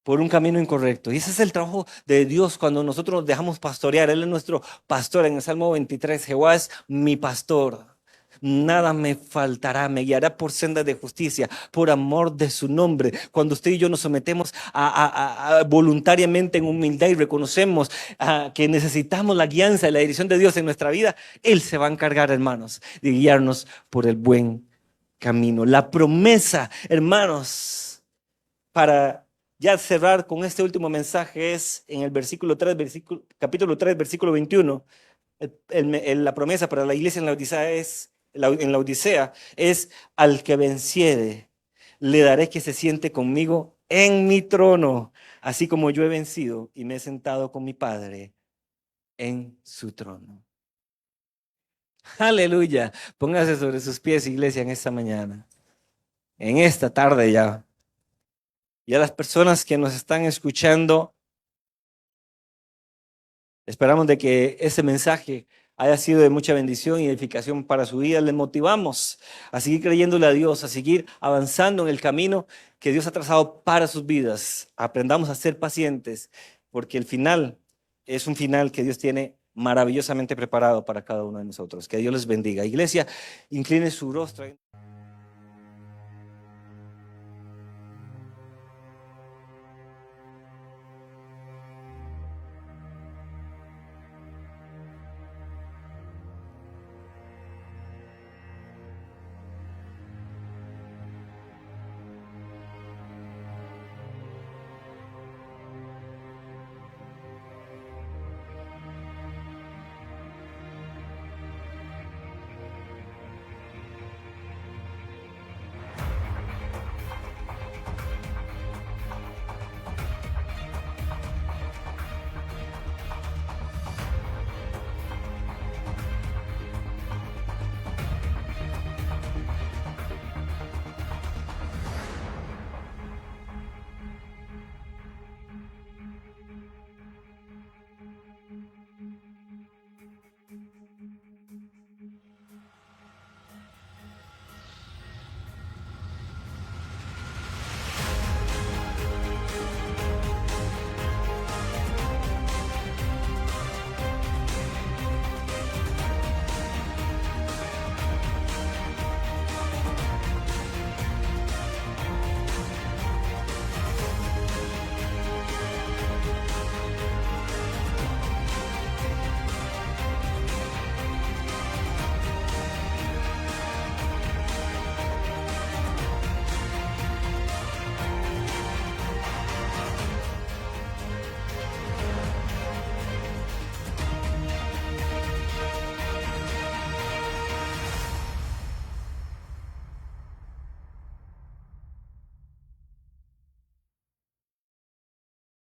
por un camino incorrecto. Y ese es el trabajo de Dios cuando nosotros nos dejamos pastorear. Él es nuestro pastor. En el Salmo 23, Jehová es mi pastor. Nada me faltará, me guiará por sendas de justicia, por amor de su nombre. Cuando usted y yo nos sometemos voluntariamente en humildad y reconocemos que necesitamos la guianza y la dirección de Dios en nuestra vida, Él se va a encargar, hermanos, de guiarnos por el buen camino. La promesa, hermanos, para ya cerrar con este último mensaje es en el versículo 3, capítulo 3, versículo 21. La promesa para la iglesia en la Odisea es al que venciere, le daré que se siente conmigo en mi trono, así como yo he vencido y me he sentado con mi Padre en su trono. Aleluya. Póngase sobre sus pies, iglesia, en esta mañana, en esta tarde ya. Y a las personas que nos están escuchando, esperamos de que ese mensaje haya sido de mucha bendición y edificación para su vida. Les motivamos a seguir creyéndole a Dios, a seguir avanzando en el camino que Dios ha trazado para sus vidas. Aprendamos a ser pacientes, porque el final es un final que Dios tiene maravillosamente preparado para cada uno de nosotros. Que Dios les bendiga. Iglesia, incline su rostro.